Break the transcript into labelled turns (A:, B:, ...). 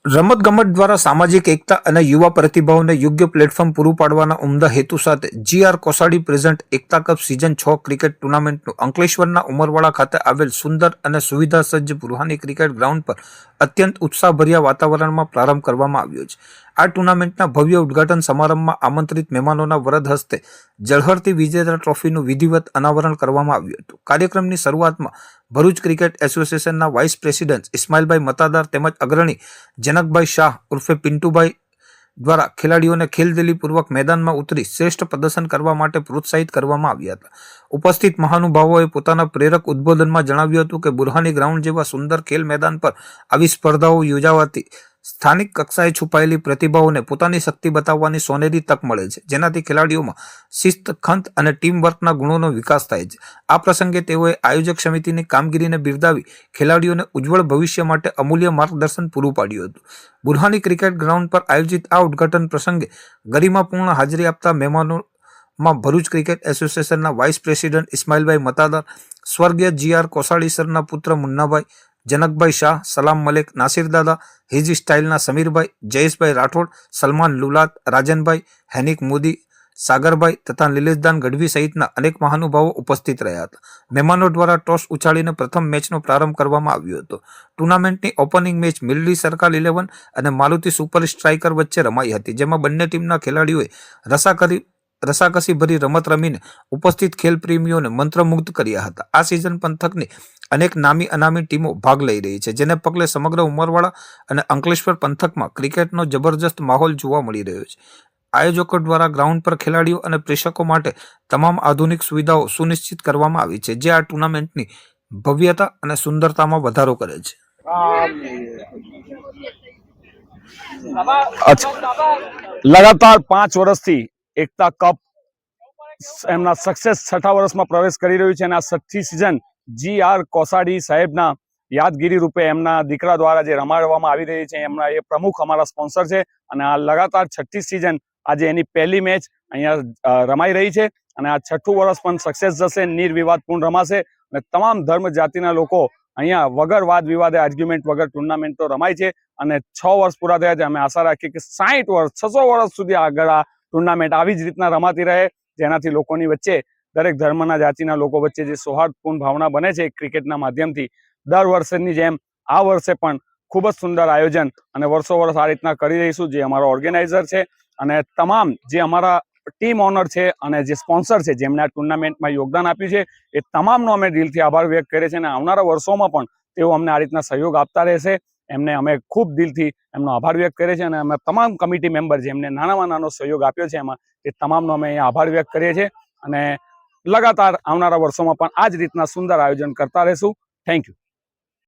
A: રમતગમત દ્વારા સામાજિક એકતા અને યુવા પ્રતિભાઓને યોગ્ય પ્લેટફોર્મ પૂરું પાડવાના ઉમદા હેતુ સાથે GR કોસાડી પ્રેઝન્ટ એકતા કપ સિઝન 6 ક્રિકેટ ટુર્નામેન્ટનું અંકલેશ્વરના ઉમરવાડા ખાતે આવેલ સુંદર અને સુવિધાસજ્જ બુરહાની ક્રિકેટ ગ્રાઉન્ડ પર અત્યંત ઉત્સાહભર્યા વાતાવરણમાં પ્રારંભ કરવામાં આવ્યો છે। આ ટુર્નામેન્ટના ભવ્ય ઉદ્ઘાટન સમારંભમાં આમંત્રિત મહેમાનોના વરદ હસ્તે ઝળહળતી વિજેતા ટ્રોફીનું વિધિવત અનાવરણ કરવામાં આવ્યું હતું। કાર્યક્રમની શરૂઆતમાં ભરૂચ ક્રિકેટ એસોસિએશનના વાઇસ પ્રેસિડેન્ટ ઇસ્માઇલભાઈ મતાદાર તેમજ અગ્રણી जनकभाई शाह उर्फे पिंटूभाई द्वारा खेलाड़ीओने खेलदिलीपूर्वक मैदान में उतरी श्रेष्ठ प्रदर्शन करवा माटे प्रोत्साहित करवामां आव्या हता। उपस्थित महानुभावोए पोताना प्रेरक उद्बोधन में जणाव्युं हतुं के बुरहानी ग्राउंड जेवा सुंदर खेल मैदान पर आवी स्पर्धाओं योजावाथी स्थानिक कक्षाए छुपायेली प्रतिभाओने पोतानी शक्ति बताववानी सोनेरी तक मळे छे, जेनाथी खेलाड़ीओमां शिस्त, खंत अने टीम वर्कना गुणोनो विकास थाय छे। आ प्रसंगे तेओए आयोजक समितिनी कामगीरीने बिरदावी खेलाड़ीओने उज्जवल भविष्य माटे अमूल्य मार्गदर्शन पूरुं पाड्युं हतुं। बुरहानी क्रिकेट ग्राउंड पर आयोजित आ उद्घाटन प्रसंगे गरिमापूर्ण हाजरी आपता मेहमानों में Bharuch cricket एसोसिएशनना vice president इस्माइलभाई Matadar, स्वर्गीय GR कोसाड़ी सरना पुत्र मुन्नाभाई, जनकभाई शाह, सलाम मलिक, नासिर दादा, हिजी स्टाइलना समीरभाई, जयेशभाई राठौड़, सलमान लुलात, राजनभाई, हैनिक मोदी, सागरभाई तथा लीलेशदान गढ़वी सहितना अनेक महानुभावों उपस्थित रह्या हता। मेहमानों द्वारा टॉस उछाळीने प्रथम मैचनो प्रारंभ करवामां આવ્યો હતો। टूर्नामेंटनी ओपनिंग मैच मिल्ली सर्कल 11 અને मालुती सुपर स्ट्राइकर वच्चे रमाई हती, जेमां बंने टीमना खेलाड़ीओए रसाकसी भरी रमत रमीने उपस्थित खेल प्रेमीओने मंत्रमुग्ध कर्या हता। आ सीजन पंथकनी अनेक नामी अनामी टीमों भाग लई रही है, जेने पगले समग्र उमरवाड़ा अने अंकलेश्वर पंथकमां क्रिकेटनो जबरदस्त माहौल जोवा मळी रह्यो छे। आयोजकों द्वारा ग्राउंड पर खेलाड़ीओ अने प्रेक्षकों माटे तमाम आधुनिक सुविधाओं सुनिश्चित करवामां आवी छे, जे आ टूर्नामेंटनी भव्यता अने सुंदरतामां वधारो करे छे।
B: लगातार 5 वर्षथी एकता कप एमना सक्सेस 6ठा वर्षमां प्रवेश करी रह्युं छे अने आ 6ठी सीजन GR कोसाडी साहेबना यादगिरी रूपे एमना दीकरा द्वारा जे रमाडवामां आवी रही छे, एमना ए प्रमुख अमारा स्पोन्सर छे अने आ लगातार 6ठी सीजन आज एनी पहली मैच अहींया रमाई रही छे अने आ 6ठुं वर्ष पण सक्सेस जशे, निर्विवादपूर्ण रमाशे अने तमाम धर्म जातिना लोको अहींया वगर वाद विवादे आर्ग्युमेंट वगर टूर्नामेंट तो रमाय छे अने 6 वर्ष पूरा थया छे। अमे आशा राखीए के 60 वर्ष 600 वर्ष सुधी आगळ आ टूर्नामेंट आवी ज रीतना रमाती रहे, जेनाथी लोकोनी वच्चे दरेक धर्मना जातिना लोको वच्चे जे सौहार्दपूर्ण भावना बने छे क्रिकेटना माध्यमथी दर वर्षनी जेम आ वर्षे पण खूब ज सुंदर आयोजन अने वर्षो वर्ष आ रीतना करी रहीशुं। जे अमारो ऑर्गेनाइजर छे अने तमाम जे अमारा टीम ओनर छे अने जे स्पोन्सर छे जेमणे आ टूर्नामेंटमां योगदान आप्युं छे ए तमामनो अमे दिलथी आभार व्यक्त करे छे अने आवनारा वर्षोमां पण तेओ अमने आ रीतना सहयोग आपता रहेशे। एमने अमे खूब दिलथी एमनो आभार व्यक्त करे छे अने अमे तमाम कमिटी मेम्बर जेमणे नानामां नानो सहयोग आप्यो छे एमां ए तमामनो अमे आभार व्यक्त करीए छे अने लगातार आवनारा वर्षोमां पण आ ज रीतना सुंदर आयोजन करता रहेशुं। Thank you.